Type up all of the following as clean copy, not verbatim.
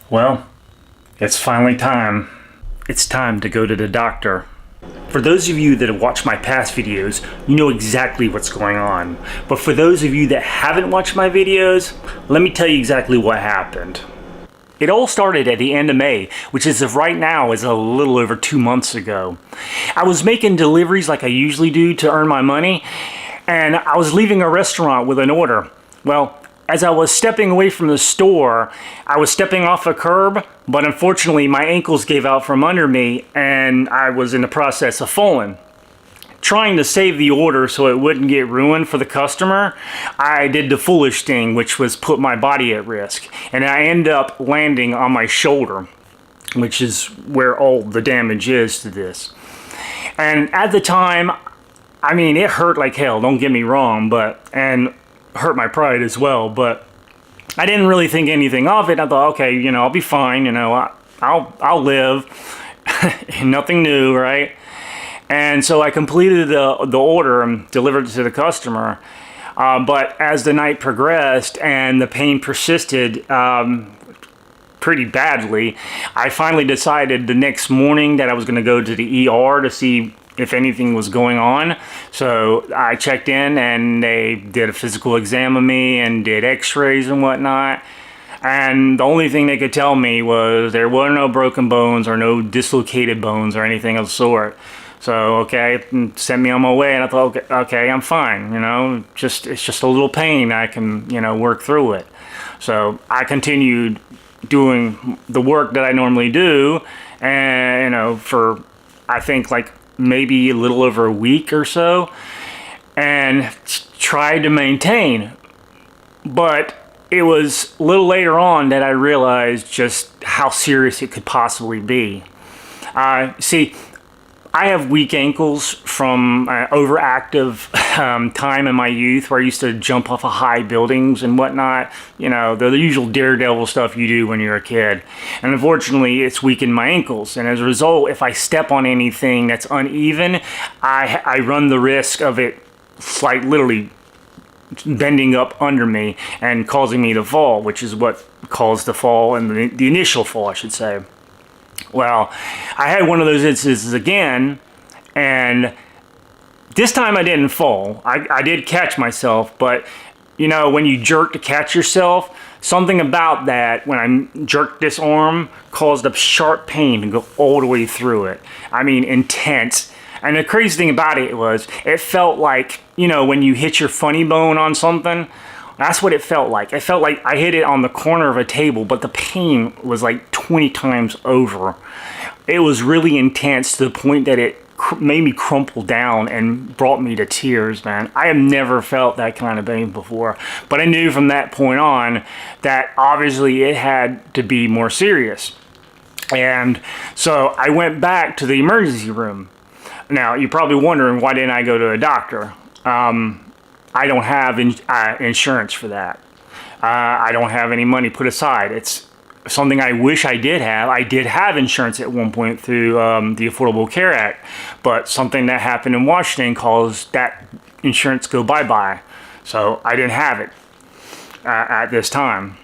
Well, it's finally time. It's time to go to the doctor. For those of you that have watched my past videos, you know exactly what's going on. But for those of you that haven't watched my videos, let me tell you exactly what happened. It all started at the end of May, which as of right now is a little over 2 months ago. I was making deliveries like I usually do to earn my money, and I was leaving a restaurant with an order. Well, as I was stepping away from the store, I was stepping off a curb, but unfortunately my ankles gave out from under me and I was in the process of falling. Trying to save the order so it wouldn't get ruined for the customer, I did the foolish thing, which was put my body at risk. And I ended up landing on my shoulder, which is where all the damage is to this. And at the time, I mean, it hurt like hell, don't get me wrong, and hurt my pride as well, but I didn't really think anything of it. I thought, okay, you know, I'll be fine, you know, I'll live. Nothing new, right? And so I completed the order and delivered it to the customer. But as the night progressed and the pain persisted pretty badly, I finally decided the next morning that I was going to go to the ER to see if anything was going on. So I checked in and they did a physical exam of me and did x-rays and whatnot. And the only thing they could tell me was there were no broken bones or no dislocated bones or anything of the sort. So, okay, sent me on my way, and I thought, okay, I'm fine, you know, it's just a little pain, I can, you know, work through it. So I continued doing the work that I normally do, and, you know, for, I think, like, maybe a little over a week or so, and tried to maintain. But it was a little later on that I realized just how serious it could possibly be. See, I have weak ankles from overactive time in my youth where I used to jump off of high buildings and whatnot. You know, the usual daredevil stuff you do when you're a kid. And unfortunately, it's weakened my ankles. And as a result, if I step on anything that's uneven, I run the risk of it like literally bending up under me and causing me to fall, which is what caused the fall and the initial fall, I should say. Well, I had one of those instances again, and this time I didn't fall. I did catch myself, but you know, when you jerk to catch yourself, something about that, when I jerked this arm, caused a sharp pain to go all the way through it. I mean, intense. And the crazy thing about it was, it felt like, you know, when you hit your funny bone on something, that's what it felt like. It felt like I hit it on the corner of a table, but the pain was like 20 times over. It was really intense to the point that it made me crumple down and brought me to tears, man. I have never felt that kind of pain before. But I knew from that point on that obviously it had to be more serious. And so I went back to the emergency room. Now, you're probably wondering, why didn't I go to a doctor? I don't have insurance for that. I don't have any money put aside. It's something I wish I did have. I did have insurance at one point through the Affordable Care Act, but something that happened in Washington caused that insurance go bye-bye. So I didn't have it at this time.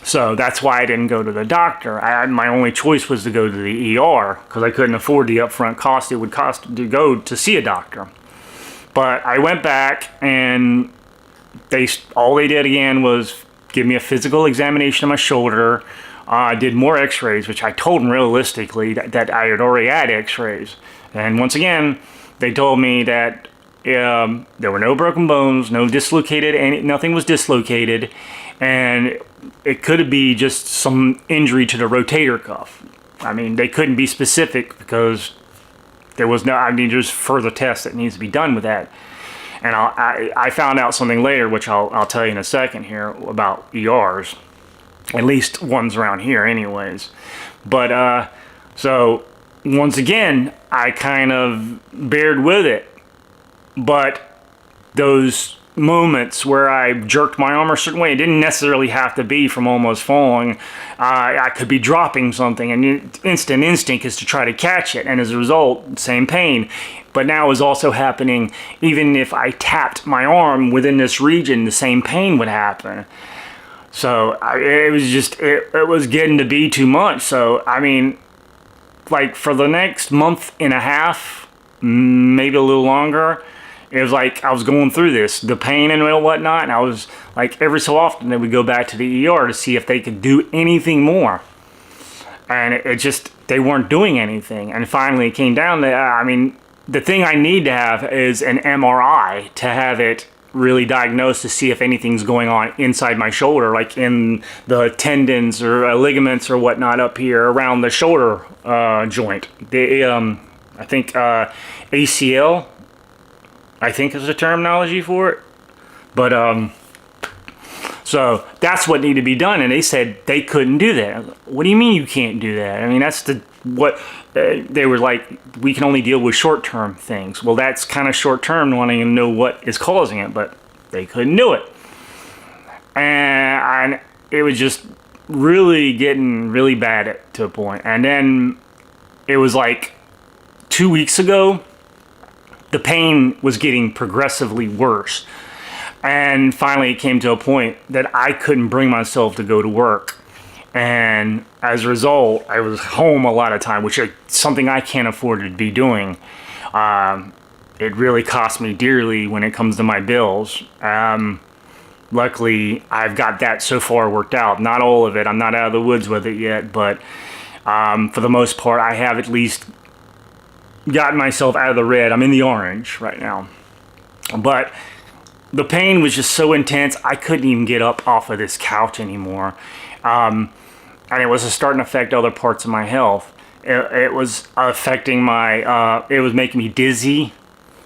So that's why I didn't go to the doctor. My only choice was to go to the ER because I couldn't afford the upfront cost it would cost to go to see a doctor. But I went back, and all they did again was give me a physical examination of my shoulder. Did more x-rays, which I told them realistically that I had already had x-rays. And once again, they told me that there were no broken bones, no dislocated, nothing was dislocated, and it could be just some injury to the rotator cuff. I mean, they couldn't be specific because there was no, I mean, there's further tests that needs to be done with that. And I found out something later, which I'll tell you in a second here, about ERs. At least ones around here anyways. But, so, once again, I kind of bared with it. But those moments where I jerked my arm a certain way, it didn't necessarily have to be from almost falling. I could be dropping something, and instant instinct is to try to catch it, and as a result, same pain. But now is also happening, even if I tapped my arm within this region, the same pain would happen. So it was just, it was getting to be too much. So, I mean, like for the next month and a half, maybe a little longer, it was like I was going through this, the pain and whatnot, and I was like, every so often they would go back to the ER to see if they could do anything more. And it just, they weren't doing anything. And finally it came down to, I mean, the thing I need to have is an MRI to have it really diagnosed to see if anything's going on inside my shoulder, like in the tendons or ligaments or whatnot up here around the shoulder joint. I think ACL, I think is the terminology for it. But so that's what needed to be done, and they said they couldn't do that. What do you mean you can't do that? I mean, that's what they were like, we can only deal with short-term things. Well, that's kind of short-term, wanting to know what is causing it, but they couldn't do it. And it was just really getting really bad to a point. And then it was like 2 weeks ago, the pain was getting progressively worse. And finally it came to a point that I couldn't bring myself to go to work. And as a result, I was home a lot of time, which is something I can't afford to be doing. It really cost me dearly when it comes to my bills. Luckily, I've got that so far worked out. Not all of it. I'm not out of the woods with it yet, but for the most part, I have at least gotten myself out of the red. I'm in the orange right now. But the pain was just so intense, I couldn't even get up off of this couch anymore. And it was starting to affect other parts of my health. It was affecting my, it was making me dizzy.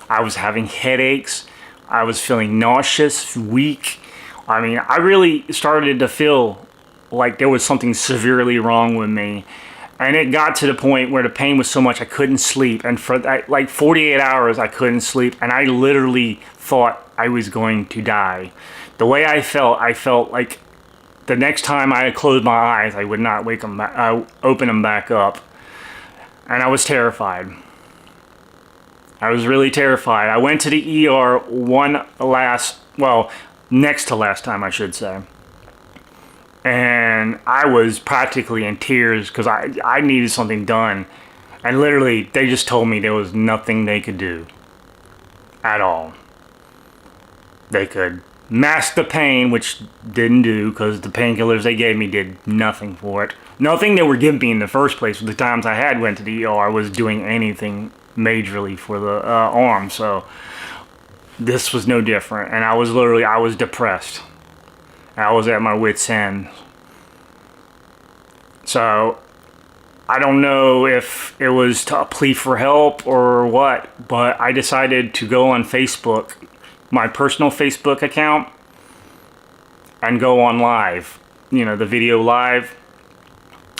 I was having headaches. I was feeling nauseous, weak. I mean, I really started to feel like there was something severely wrong with me. And it got to the point where the pain was so much I couldn't sleep. And for like 48 hours, I couldn't sleep. And I literally thought I was going to die. The way I felt like the next time I closed my eyes, I would not wake them back, open them back up. And I was terrified. I was really terrified. I went to the ER next to last time, I should say. And I was practically in tears because I needed something done. And literally, they just told me there was nothing they could do at all. They could mask the pain, which didn't do, because the painkillers they gave me did nothing for it. Nothing they were giving me in the first place. The times I had went to the ER was doing anything majorly for the arm. So this was no different. And I was depressed. I was at my wit's end. So I don't know if it was a plea for help or what, but I decided to go on Facebook, my personal Facebook account, and go on live, the video live,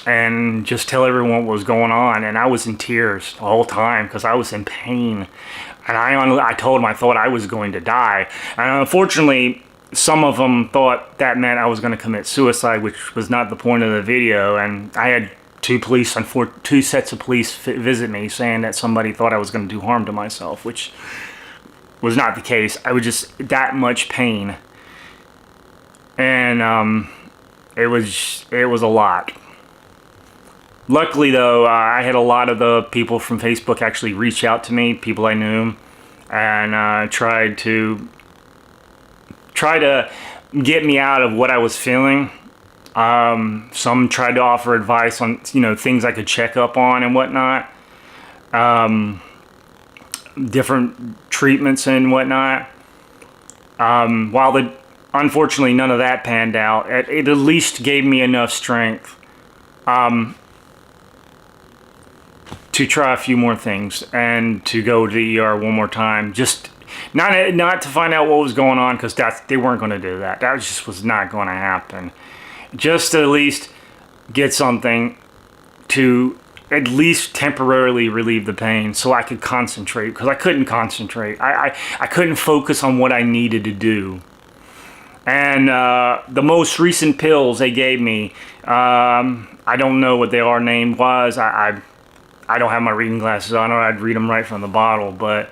and just tell everyone what was going on. And I was in tears the whole time because I was in pain. And I told them I thought I was going to die. And unfortunately, some of them thought that meant I was going to commit suicide, which was not the point of the video. And I had two sets of police visit me saying that somebody thought I was going to do harm to myself, which was not the case. I was just that much pain. And it was a lot. Luckily, though, I had a lot of the people from Facebook actually reach out to me, people I knew, and tried to get me out of what I was feeling. Some tried to offer advice on things I could check up on and whatnot, different treatments and whatnot. Unfortunately none of that panned out. It at least gave me enough strength to try a few more things and to go to the ER one more time. Just not to find out what was going on, because they weren't going to do that. That just was not going to happen. Just to at least get something to at least temporarily relieve the pain so I could concentrate, because I couldn't concentrate. I couldn't focus on what I needed to do. And the most recent pills they gave me, I don't know what their name was. I don't have my reading glasses on, or I'd read them right from the bottle, but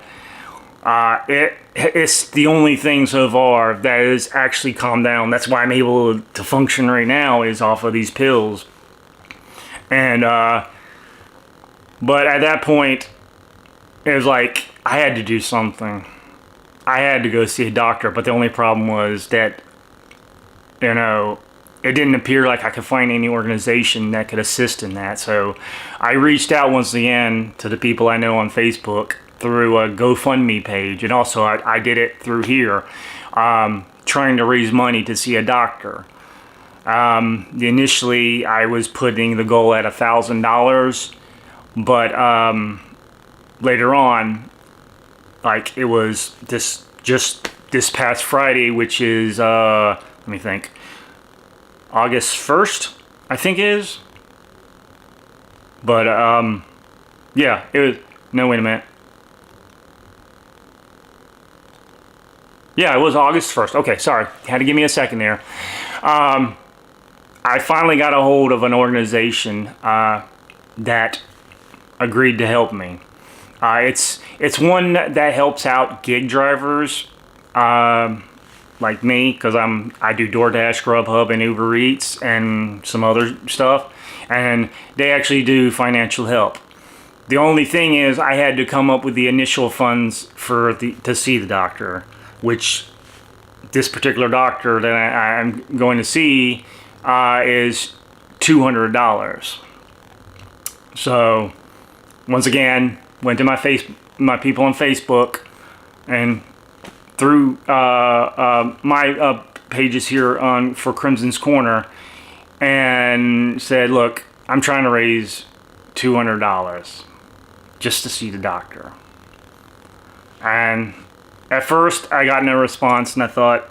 It's the only thing so far that has actually calmed down. That's why I'm able to function right now, is off of these pills. And but at that point, it was like I had to do something. I had to go see a doctor, but the only problem was that, you know, it didn't appear like I could find any organization that could assist in that. So I reached out once again to the people I know on Facebook through a GoFundMe page, and also I did it through here, trying to raise money to see a doctor. Initially, I was putting the goal at $1,000, but later on, like, it was just this past Friday, which is let me think, August 1st, I think it is. But yeah, it was, no, wait a minute. Yeah, it was August 1st. Okay, sorry. Had to give me a second there. I finally got a hold of an organization that agreed to help me. It's one that helps out gig drivers like me, because I do Doordash, Grubhub, and Uber Eats, and some other stuff, and they actually do financial help. The only thing is, I had to come up with the initial funds to see the doctor, which this particular doctor that I'm going to see is $200. So once again, went to my people on Facebook, and through my pages here for Crimson's Corner, and said, look, I'm trying to raise $200 just to see the doctor. And at first I got no response, and I thought,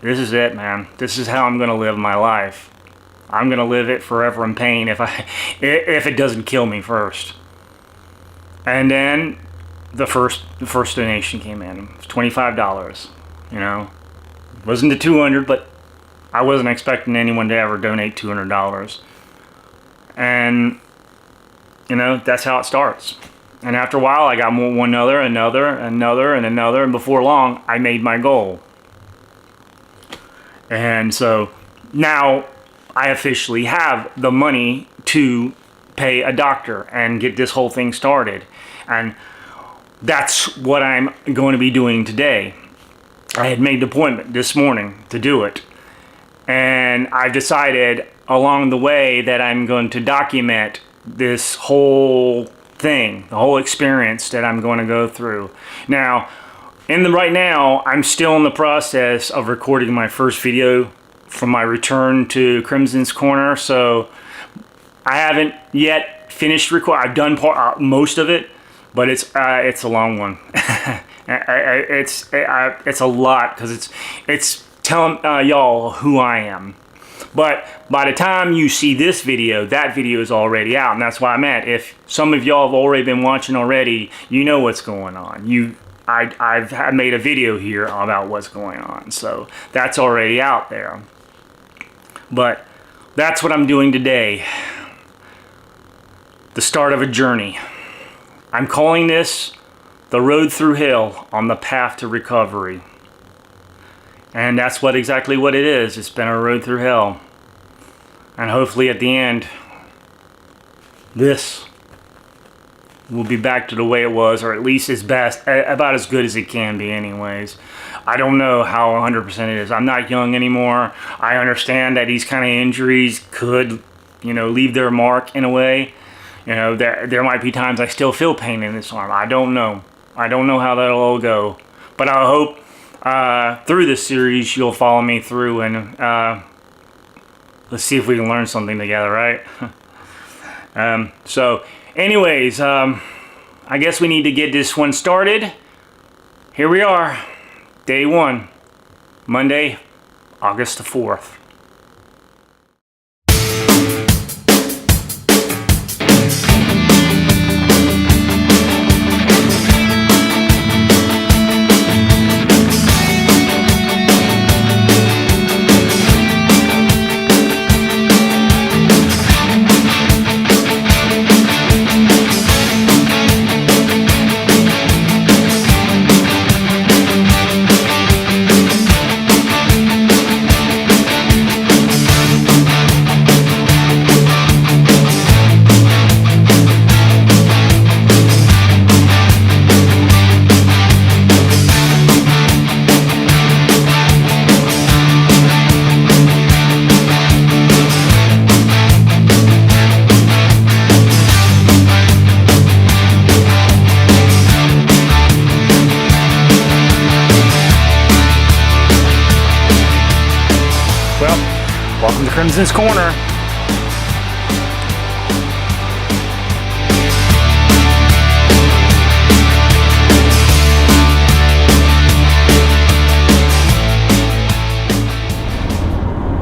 this is it, man. This is how I'm gonna live my life. I'm gonna live it forever in pain if it doesn't kill me first. And then the first donation came in. It was $25. You know, it wasn't the $200, but I wasn't expecting anyone to ever donate $200. And you know, that's how it starts. And after a while, I got another, and before long, I made my goal. And so now I officially have the money to pay a doctor and get this whole thing started. And that's what I'm going to be doing today. I had made the appointment this morning to do it. And I've decided along the way that I'm going to document this whole thing, the whole experience that I'm going to go through. Now, right now, I'm still in the process of recording my first video from my return to Crimson's Corner. So I haven't yet finished recording. I've done most of it, but it's a long one. It's a lot, because it's telling y'all who I am. But by the time you see this video, that video is already out, and that's why I'm at. If some of y'all have already been watching already, you know what's going on. I've made a video here about what's going on, so that's already out there. But that's what I'm doing today. The start of a journey. I'm calling this the road through hell on the path to recovery. And that's exactly what it is. It's been a road through hell. And hopefully at the end, this will be back to the way it was, or at least about as good as it can be anyways. I don't know how 100% it is. I'm not young anymore. I understand that these kind of injuries could, leave their mark in a way. There might be times I still feel pain in this arm. I don't know. I don't know how that'll all go. But I hope through this series you'll follow me through, and let's see if we can learn something together, right? So anyways, I guess we need to get this one started. Here we are, day 1, Monday, August the 4th. Crimson's Corner.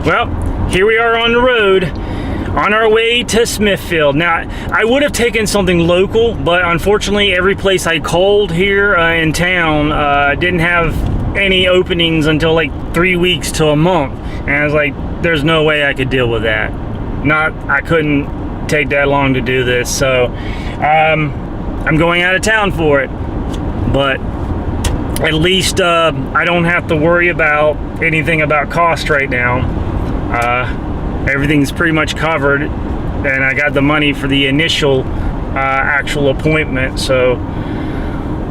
Well, here we are on the road, on our way to Smithfield. Now, I would have taken something local, but unfortunately every place I called here in town didn't have any openings until like 3 weeks to a month. And I was like, there's no way I could deal with that. I couldn't take that long to do this. So I'm going out of town for it. But at least I don't have to worry about anything about cost right now. Everything's pretty much covered, and I got the money for the initial actual appointment. So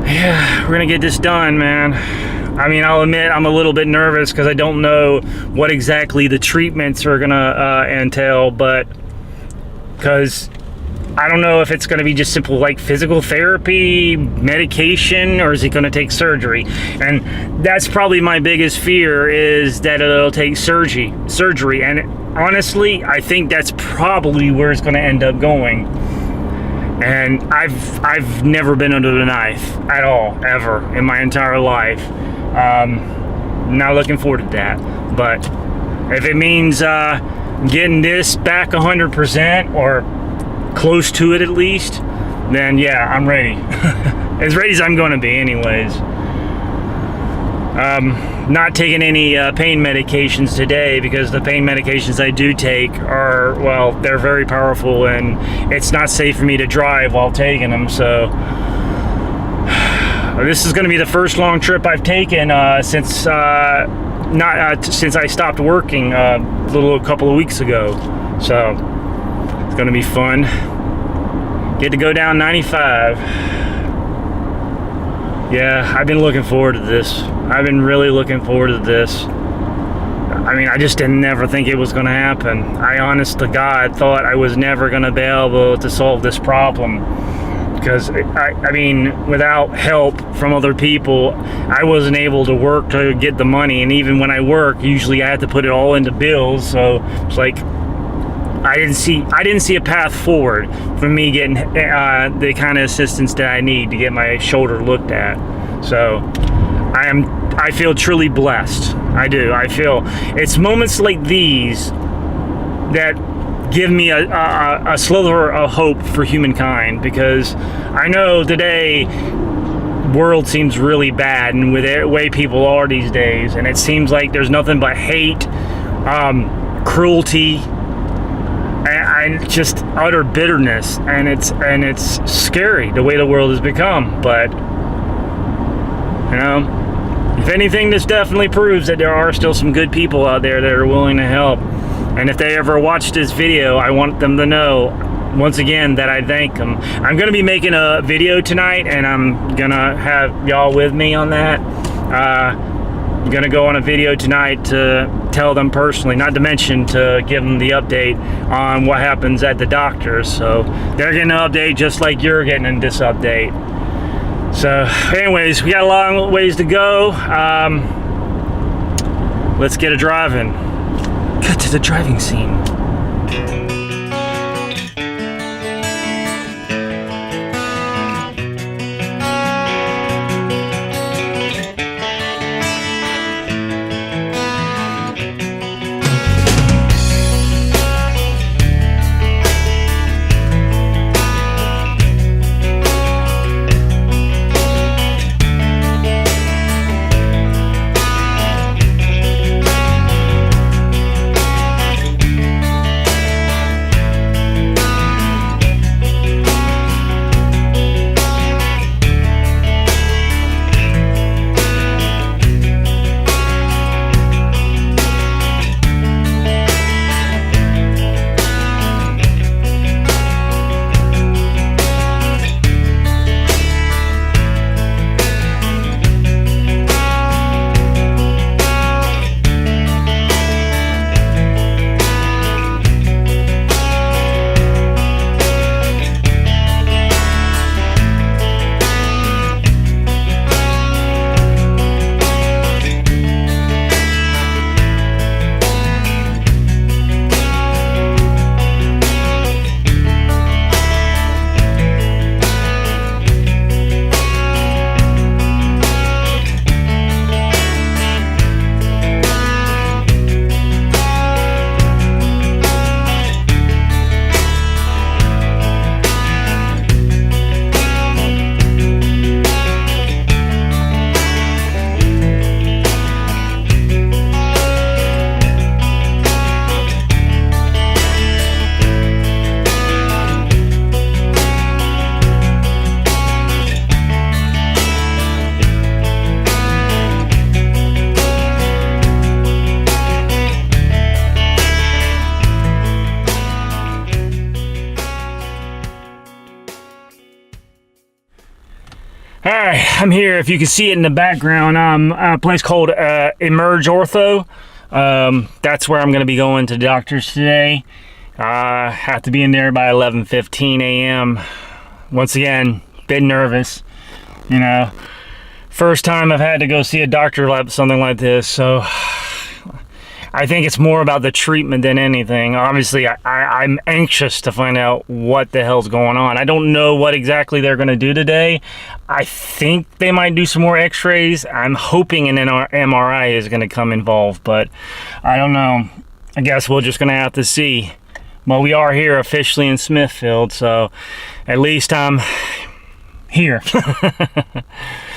yeah, we're gonna get this done, man. I mean, I'll admit I'm a little bit nervous because I don't know what exactly the treatments are gonna entail, but because I don't know if it's going to be just simple like physical therapy, medication, or is it going to take surgery? And that's probably my biggest fear, is that it'll take surgery. And honestly, I think that's probably where it's going to end up going. And I've never been under the knife at all, ever, in my entire life. Not looking forward to that. But if it means getting this back 100% or close to it at least, then yeah, I'm ready. As ready as I'm going to be anyways. Not taking any pain medications today, because the pain medications I do take are, well, they're very powerful, and it's not safe for me to drive while taking them. So this is going to be the first long trip I've taken since I stopped working a couple of weeks ago. So it's going to be fun. Get to go down 95. Yeah, I've been looking forward to this. I've been really looking forward to this. I mean, I just didn't never think it was going to happen. I honest to God thought I was never going to be able to solve this problem. Because, I mean, without help from other people, I wasn't able to work to get the money. And even when I work, usually I had to put it all into bills. So it's like, I didn't see a path forward for me getting the kind of assistance that I need to get my shoulder looked at. So I feel truly blessed. I do. I feel it's moments like these that give me a sliver of hope for humankind, because I know today world seems really bad, and with the way people are these days, and it seems like there's nothing but hate, cruelty, and just utter bitterness, and it's scary the way the world has become. But you know, if anything, this definitely proves that there are still some good people out there that are willing to help. And if they ever watch this video, I want them to know once again that I thank them. I'm gonna be making a video tonight, and I'm gonna have y'all with me on that. I'm gonna go on a video tonight to tell them personally, not to mention to give them the update on what happens at the doctor's. So they're getting an update just like you're getting this update. So anyways, we got a long ways to go. Let's get a driving. Cut to the driving scene. All right, I'm here. If you can see it in the background, I'm at a place called Emerge Ortho. That's where I'm going to be going to the doctor's today. Have to be in there by 11:15 a.m. Once again, bit nervous. You know, first time I've had to go see a doctor about something like this, so I think it's more about the treatment than anything. Obviously, I'm anxious to find out what the hell's going on. I don't know what exactly they're going to do today. I think they might do some more x-rays. I'm hoping an MRI is going to come involved, but I don't know. I guess we're just going to have to see. Well, we are here officially in Smithfield, so at least I'm here.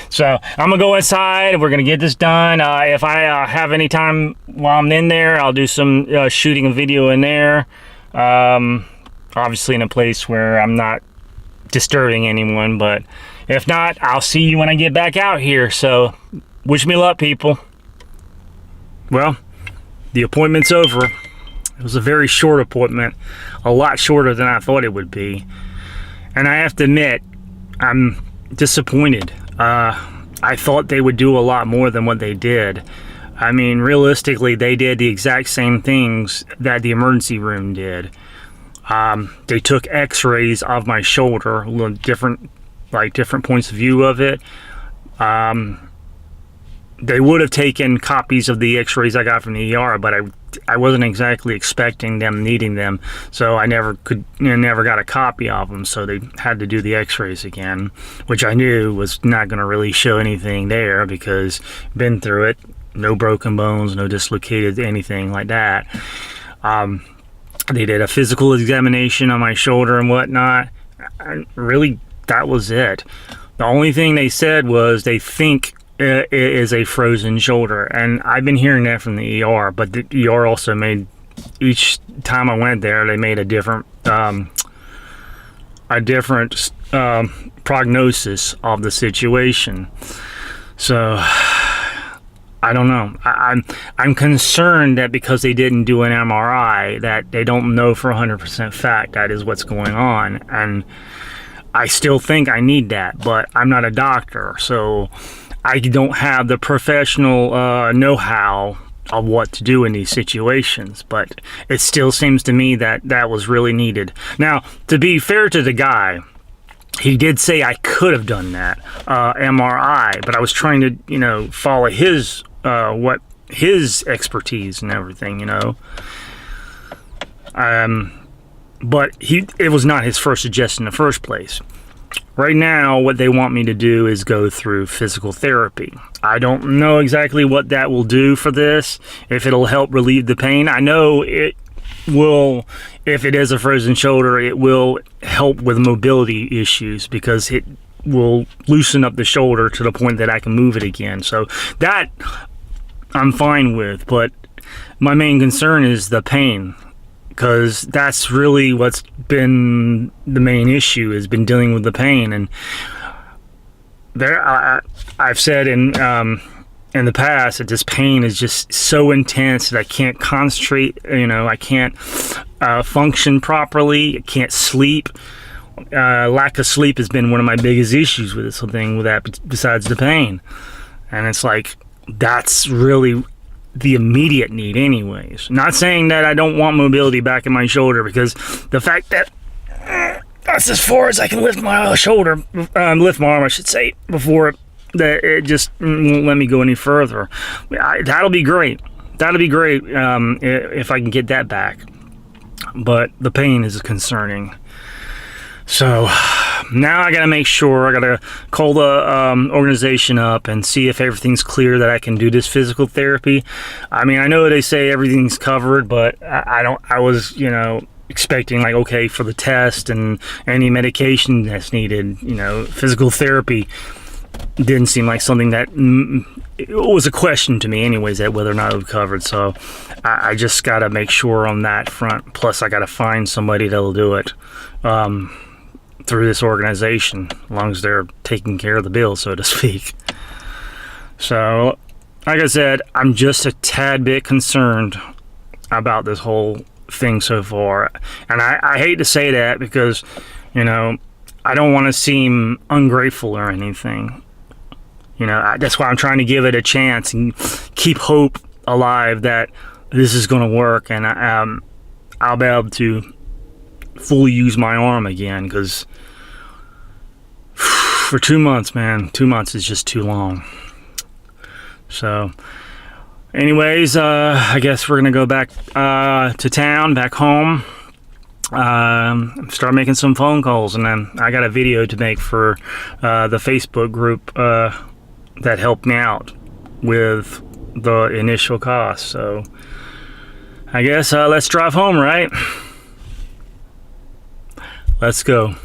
So I'm gonna go inside. We're gonna get this done. If I have any time while I'm in there, I'll do some shooting a video in there. Obviously in a place where I'm not disturbing anyone, but if not, I'll see you when I get back out here. So wish me luck, people. Well, the appointment's over. It was a very short appointment, a lot shorter than I thought it would be. And I have to admit, I'm disappointed. I thought they would do a lot more than what they did. I mean, realistically, they did the exact same things that the emergency room did. They took x-rays of my shoulder, different points of view of it. They would have taken copies of the x-rays I got from the ER, but I wasn't exactly expecting them needing them, so I never got a copy of them, so they had to do the x-rays again, which I knew was not going to really show anything there because been through it, no broken bones, no dislocated anything like that. They did a physical examination on my shoulder and whatnot. Really, that was it. The only thing they said was they think it is a frozen shoulder, and I've been hearing that from the ER, but the ER also made, each time I went there, they made a different prognosis of the situation. So I don't know. I'm concerned that because they didn't do an MRI, that they don't know for 100% fact that is what's going on, and I still think I need that, but I'm not a doctor, so I don't have the professional know-how of what to do in these situations, but it still seems to me that that was really needed. Now, to be fair to the guy, he did say I could have done that MRI, but I was trying to, follow his expertise and everything, but it was not his first suggestion in the first place. Right now, what they want me to do is go through physical therapy. I don't know exactly what that will do for this, if it'll help relieve the pain. I know it will, if it is a frozen shoulder, it will help with mobility issues because it will loosen up the shoulder to the point that I can move it again. So that I'm fine with, but my main concern is the pain, because that's really what's been the main issue, has been dealing with the pain. And I've said in the past that this pain is just so intense that I can't concentrate, I can't function properly, I can't sleep. Lack of sleep has been one of my biggest issues with this whole thing, with that, besides the pain. And it's like, that's really the immediate need anyways. Not saying that I don't want mobility back in my shoulder, because the fact that that's as far as I can lift my shoulder, lift my arm, I should say, before it just won't let me go any further. That'll be great. That'll be great if I can get that back. But the pain is concerning. So now I gotta make sure, I gotta call the organization up and see if everything's clear that I can do this physical therapy. I mean, I know they say everything's covered, but I was, expecting, like, okay, for the test and any medication that's needed, physical therapy didn't seem like something that, it was a question to me anyways, that whether or not it was covered. So I just gotta make sure on that front. Plus I gotta find somebody that'll do it through this organization, as long as they're taking care of the bill, so to speak. So like I said, I'm just a tad bit concerned about this whole thing so far, and I hate to say that because I don't want to seem ungrateful or anything. You know, that's why I'm trying to give it a chance and keep hope alive that this is going to work, and I'll be able to fully use my arm again, because for 2 months, man, 2 months is just too long. So anyways, I guess we're gonna go back to town, back home, start making some phone calls, and then I got a video to make for the Facebook group that helped me out with the initial cost. So I guess let's drive home, right? Let's go.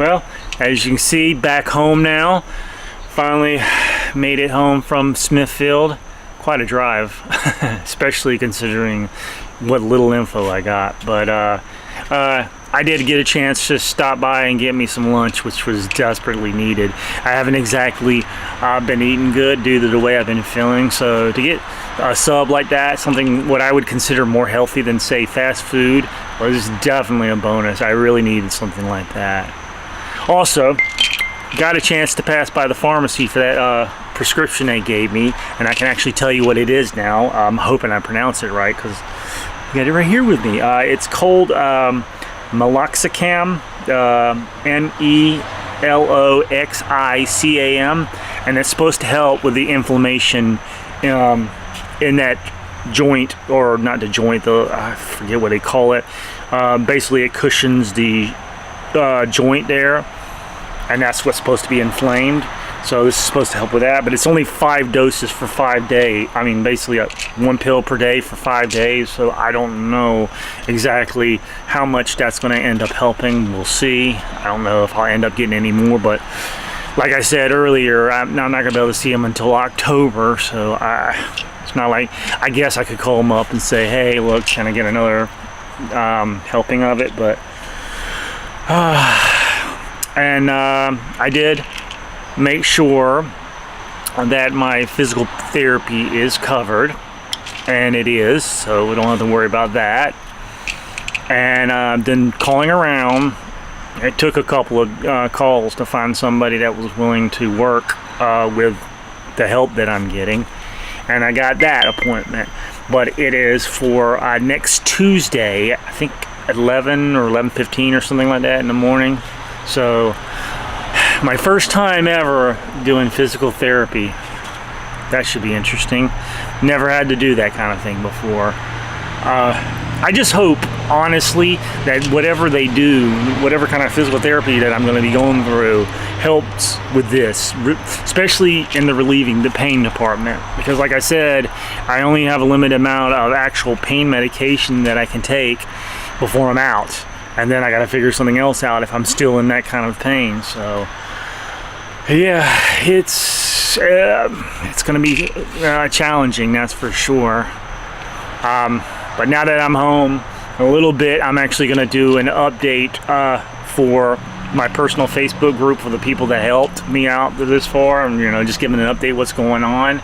Well, as you can see, back home now. Finally made it home from Smithfield. Quite a drive, especially considering what little info I got. But I did get a chance to stop by and get me some lunch, which was desperately needed. I haven't exactly been eating good due to the way I've been feeling, so to get a sub like that, something what I would consider more healthy than, say, fast food, was definitely a bonus. I really needed something like that. Also, got a chance to pass by the pharmacy for that prescription they gave me, and I can actually tell you what it is now. I'm hoping I pronounce it right, because I got it right here with me. It's called Meloxicam, Meloxicam, and it's supposed to help with the inflammation in that joint, or not the joint, I forget what they call it. Basically, it cushions the joint there, and that's what's supposed to be inflamed. So this is supposed to help with that, but it's only 5 doses for 5 days. I mean, basically 1 pill per day for 5 days. So I don't know exactly how much that's going to end up helping. We'll see. I don't know if I'll end up getting any more, but like I said earlier, I'm not going to be able to see them until October. So it's not like, I guess I could call them up and say, hey, look, can I get another helping of it? But I did make sure that my physical therapy is covered, and it is, so we don't have to worry about that. And then calling around, it took a couple of calls to find somebody that was willing to work with the help that I'm getting, and I got that appointment. But it is for next Tuesday, I think 11 or 11:15 or something like that in the morning. So my first time ever doing physical therapy. That should be interesting. Never had to do that kind of thing before. I just hope, honestly, that whatever they do, whatever kind of physical therapy that I'm going to be going through, helps with this, especially in the relieving the pain department. Because like I said, I only have a limited amount of actual pain medication that I can take before I'm out. And then I got to figure something else out if I'm still in that kind of pain. So yeah, it's going to be challenging, that's for sure. But now that I'm home a little bit, I'm actually going to do an update for my personal Facebook group for the people that helped me out this far, and just giving an update what's going on.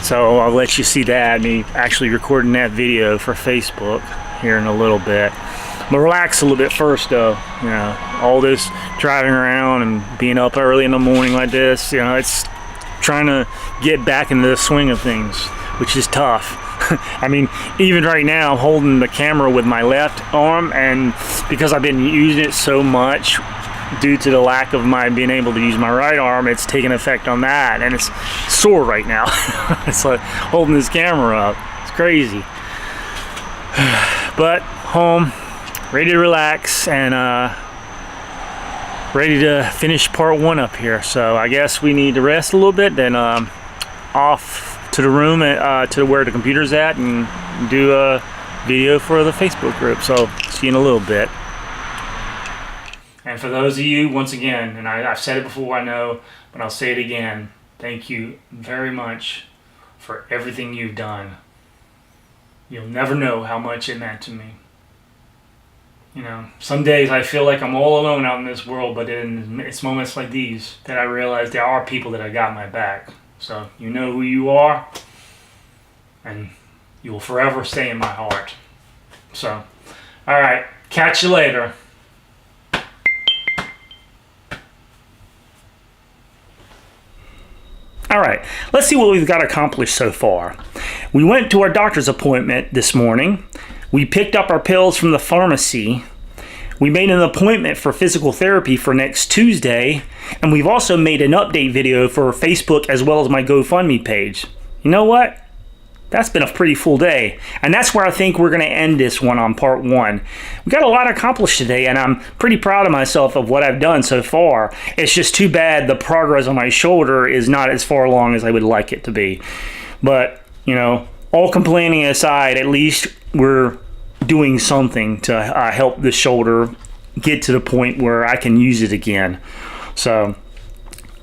So I'll let you see that, me actually recording that video for Facebook here in a little bit. But relax a little bit first, though. All this driving around and being up early in the morning like this, it's trying to get back into the swing of things, which is tough. I mean, even right now, I'm holding the camera with my left arm, and because I've been using it so much due to the lack of my being able to use my right arm, it's taking effect on that, and it's sore right now. It's like holding this camera up. It's crazy. But home, ready to relax, and ready to finish part 1 up here. So I guess we need to rest a little bit, then off to the room to where the computer's at, and do a video for the Facebook group. So see you in a little bit. And for those of you, once again, and I've said it before, I know, but I'll say it again, thank you very much for everything you've done. You'll never know how much it meant to me. Some days I feel like I'm all alone out in this world, but it's moments like these that I realize there are people that have got my back. So you know who you are, and you will forever stay in my heart. So, all right, catch you later. All right, let's see what we've got accomplished so far. We went to our doctor's appointment this morning. We picked up our pills from the pharmacy. We made an appointment for physical therapy for next Tuesday, and we've also made an update video for Facebook as well as my GoFundMe page. You know what? That's been a pretty full day, and that's where I think we're going to end this one on part 1. We got a lot accomplished today, and I'm pretty proud of myself of what I've done so far. It's just too bad the progress on my shoulder is not as far along as I would like it to be. But, all complaining aside, at least we're doing something to help the shoulder get to the point where I can use it again. So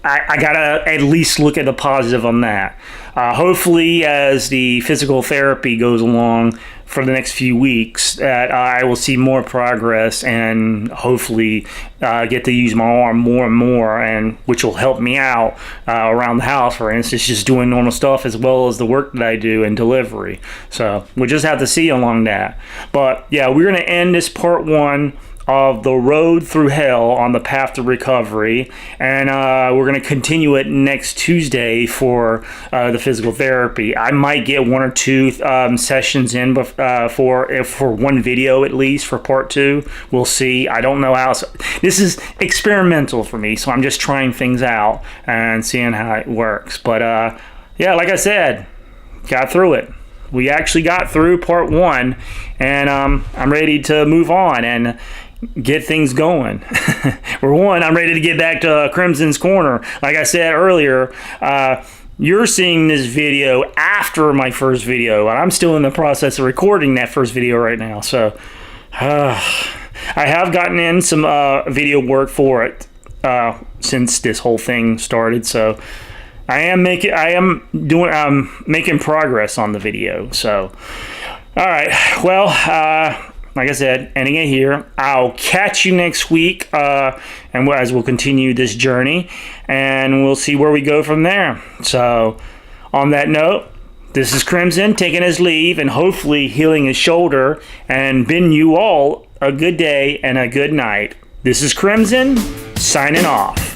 I gotta at least look at the positive on that. Hopefully, as the physical therapy goes along for the next few weeks, that I will see more progress and hopefully get to use my arm more and more, and which will help me out around the house, for instance, just doing normal stuff as well as the work that I do in delivery. So we'll just have to see along that. But yeah, we're gonna end this part 1 of the road through hell on the path to recovery, and we're going to continue it next Tuesday for the physical therapy. I might get 1 or 2 sessions in for one video at least for part 2. We'll see. I don't know how. This is experimental for me, so I'm just trying things out and seeing how it works. But yeah, like I said, got through it. We actually got through part 1, and I'm ready to move on and get things going. For one, I'm ready to get back to Crimson's Corner. Like I said earlier, you're seeing this video after my first video, and I'm still in the process of recording that first video right now. So I have gotten in some video work for it since this whole thing started. So I'm making progress on the video. So all right, well, like I said, ending it here. I'll catch you next week, and as we'll continue this journey, and we'll see where we go from there. So, on that note, this is Crimson taking his leave and hopefully healing his shoulder, and bidding you all a good day and a good night. This is Crimson signing off.